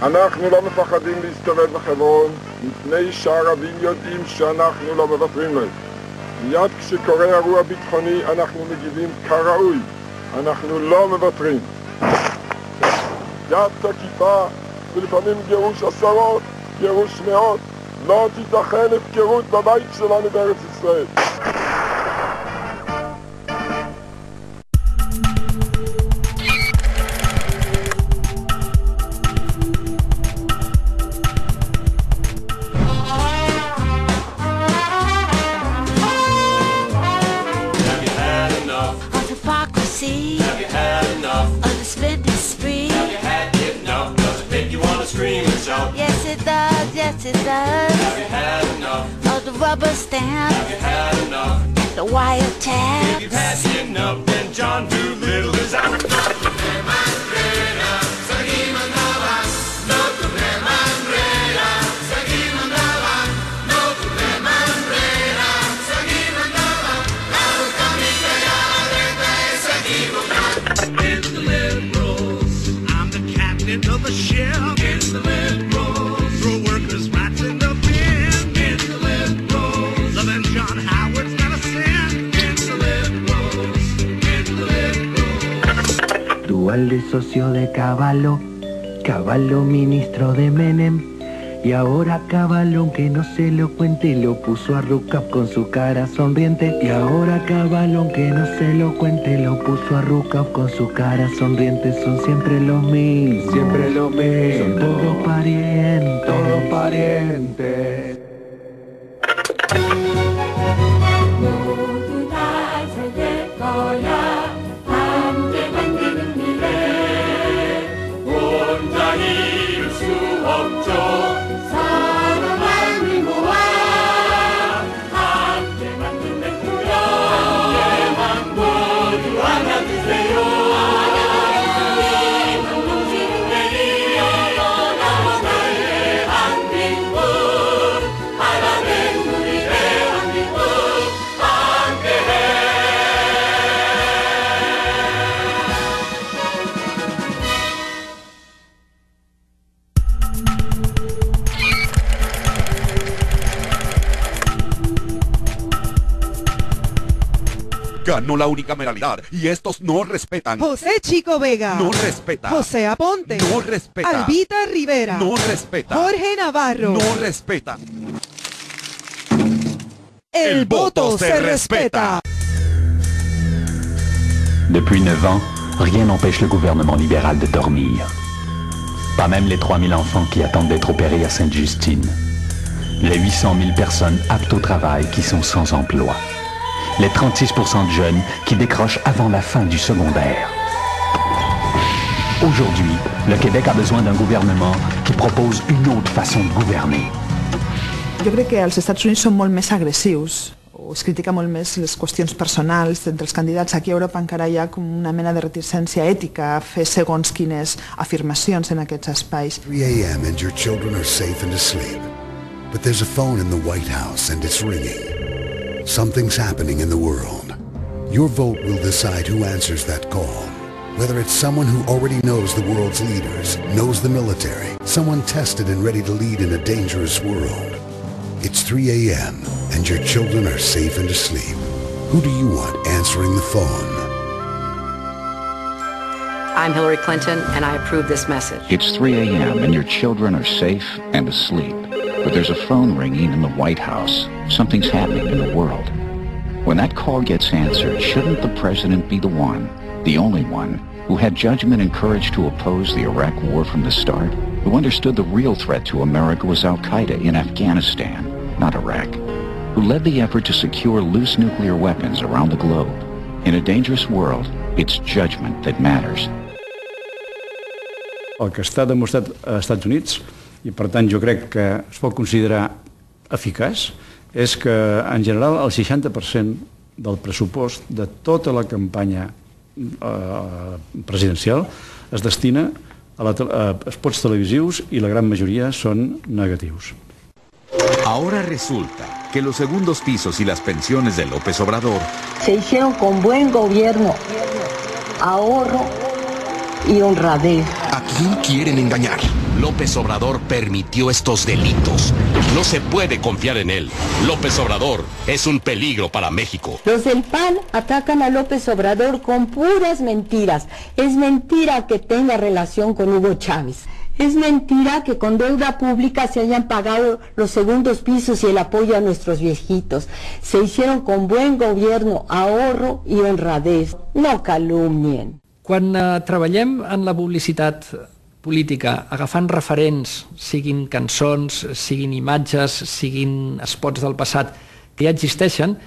אנחנו לא מפחדים להסתובב בחברון, מפני שהערבים יודעים שאנחנו לא מוותרים להם. מיד כשקורה אירוע ביטחוני אנחנו מגיבים כראוי, אנחנו לא מוותרים. יד תקיפה ולפעמים גירוש עשרות, גירוש מאות, לא תיתכן הפקרות בבית שלנו בארץ ישראל. Yes, it does. Have you had enough of the rubber stamp? Have you had enough and the wiretaps? If you've had enough, then John Doolittle is out. It's the liberals. I'm the captain of the ship. It's the liberals. Throw workers' rights in the bin. It's the liberals. Loving John Howard's not a sin. It's the liberals. It's the liberals. Dual de socio de Caballo, Caballo ministro de Menem. Y ahora Caballo, aunque no se lo cuente, lo puso a Rucap con su cara sonriente. Y ahora Caballo, aunque no se lo cuente, lo puso a Rucap con su cara sonriente. Son siempre los mismos, siempre los mismos. Son todos parientes, todos parientes. Ganó la unicameralidad y estos no respetan. José Chico Vega. No respeta. José Aponte. No respeta. Albita Rivera. No respeta. Jorge Navarro. No respeta. El voto se respeta. Depuis 9 ans, rien n'empêche le gouvernement libéral de dormir. Pas même les 3000 enfants qui attendent d'être opérés à Sainte-Justine. Les 800 000 personnes aptes au travail qui sont sans emploi. Les 36% de jeunes qui décrochent avant la fin du secondaire. Aujourd'hui, le Québec a besoin d'un gouvernement qui propose une autre façon de gouverner. Jo crec que els Estats Units són molt més agressius, o es critica molt més les qüestions personals entre els candidats. Aquí a Europa encara hi ha com una mena de reticència ètica a fer segons quines afirmacions en aquests espais. 3 a.m. and your children are safe and asleep. But there's a phone in the White House and it's ringing. Something's happening in the world. Your vote will decide who answers that call. Whether it's someone who already knows the world's leaders, knows the military, someone tested and ready to lead in a dangerous world. It's 3 a.m. and your children are safe and asleep. Who do you want answering the phone? I'm Hillary Clinton and I approve this message. It's 3 a.m. and your children are safe and asleep. But there's a phone ringing in the White House. Something's happening in the world. When that call gets answered, shouldn't the president be the one, the only one, who had judgment and courage to oppose the Iraq war from the start? Who understood the real threat to America was Al-Qaeda in Afghanistan, not Iraq? Who led the effort to secure loose nuclear weapons around the globe? In a dangerous world, it's judgment that matters. El que està demostrat als Estats Units, i per tant jo crec que es pot considerar eficaç, és que en general el 60% del pressupost de tota la campanya presidencial es destina a espots televisius i la gran majoria són negatius. Ahora resulta que los segundos pisos y las pensiones de López Obrador se hicieron con buen gobierno, ahorro y honradez. ¿A quién quieren engañar? López Obrador permitió estos delitos. No se puede confiar en él. López Obrador es un peligro para México. Los del PAN atacan a López Obrador con puras mentiras. Es mentira que tenga relación con Hugo Chávez. Es mentira que con deuda pública se hayan pagado los segundos pisos y el apoyo a nuestros viejitos. Se hicieron con buen gobierno, ahorro y honradez. No calumnien. Quan treballem en la publicitat política, agafant referents, siguin cançons, siguin imatges, siguin espots del passat, que ja existeixen,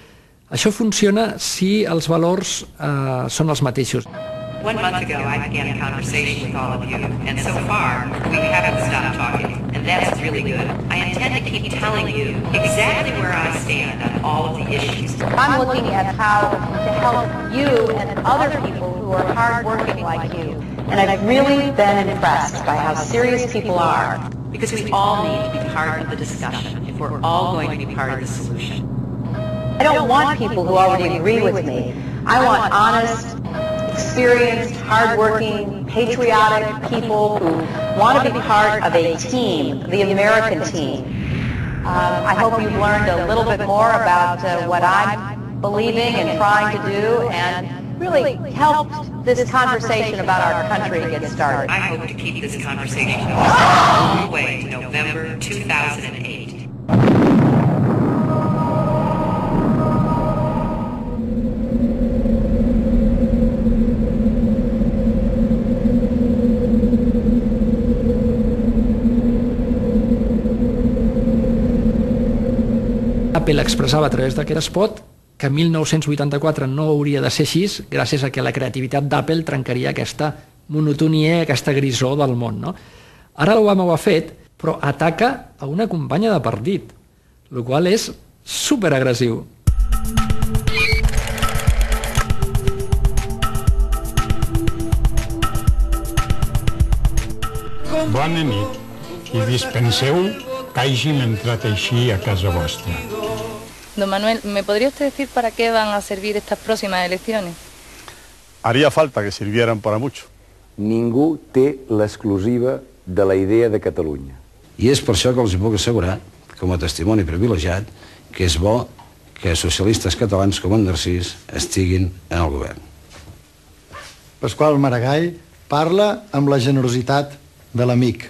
això funciona si els valors són els mateixos. 1 month ago, I began a conversation with all of you, and so far, we haven't stopped talking, and that's really good. I intend to keep telling you exactly where I stand on all of the issues. I'm looking at how to help you and other people who are hardworking like you, and I've really been impressed by how serious people are. Because we all need to be part of the discussion if we're all going to be part of the solution. I don't want people who already agree with me. I want honest, experienced, hardworking, patriotic people who want to be part of a team, the American team. I hope you've learned a little bit more about what I'm believing and trying to do, and really helped this conversation about our country to get started. I hope to keep this conversation going all the way to November 2008. Apple expressava a través d'aquest spot que 1984 no hauria de ser així gràcies a que la creativitat d'Apple trencaria aquesta monotonia, aquesta grisor del món. No? Ara l'Obama ho ha fet, però ataca a una companya de partit, el qual és superagressiu. Bona nit, i dispenseu que hàgim entrat així a casa vostra. Don Manuel, ¿me podría usted decir para qué van a servir estas próximas elecciones? Haría falta que sirvieran para mucho. Ningú té l'exclusiva de la idea de Catalunya. I és per això que els puc assegurar, com a testimoni privilegiat, que és bo que socialistes catalans com en Narcís estiguin en el govern. Pasqual Maragall parla amb la generositat de l'amic.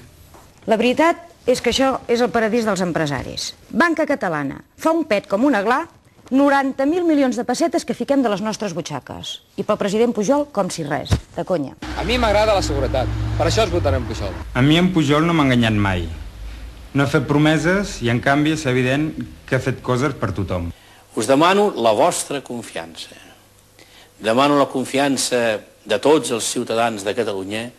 La veritat és que això és el paradís dels empresaris. Banca Catalana fa un pet com una gla, 90.000 milions de pessetes que fiquem de les nostres butxaques. I pel president Pujol com si res, de conya. A mi m'agrada la seguretat, per això es votarem Pujol. A mi en Pujol no m'ha enganyat mai. No ha fet promeses i en canvi és evident que ha fet coses per tothom. Us demano la vostra confiança. Demano la confiança de tots els ciutadans de Catalunya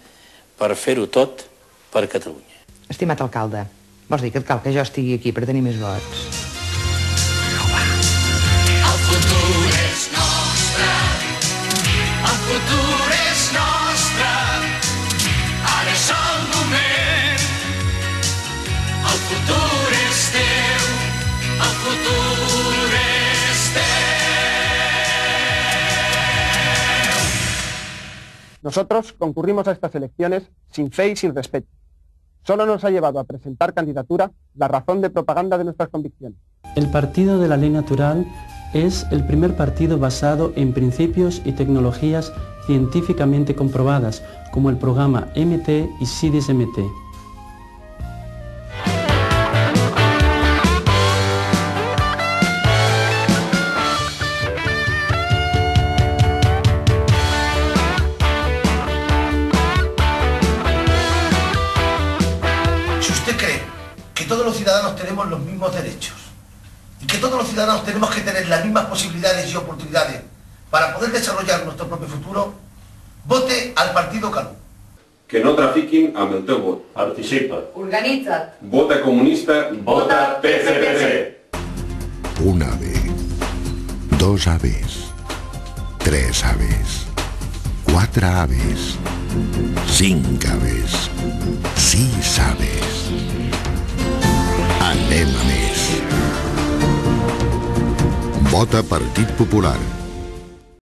per fer-ho tot per Catalunya. Estimat alcalde, vols dir que et cal que jo estigui aquí per tenir més vots? El futur és nostre, el futur és nostre, ara és el moment. El futur és teu, el futur és teu. Nosotros concurrimos a estas elecciones sin fe y sin respeto. Solo nos ha llevado a presentar candidatura la razón de propaganda de nuestras convicciones. El Partido de la Ley Natural es el primer partido basado en principios y tecnologías científicamente comprobadas, como el programa MT y CIDIS MT. Todos los ciudadanos tenemos los mismos derechos y que todos los ciudadanos tenemos que tener las mismas posibilidades y oportunidades para poder desarrollar nuestro propio futuro, vote al partido Clau. Que no trafiquin amb el teu vot. Participa. Organitza't. Vota comunista, vota PCPC. Un ave, dos aves, tres aves, quatre aves, cinc aves, sis aves. Anem a més. Vota Partit Popular.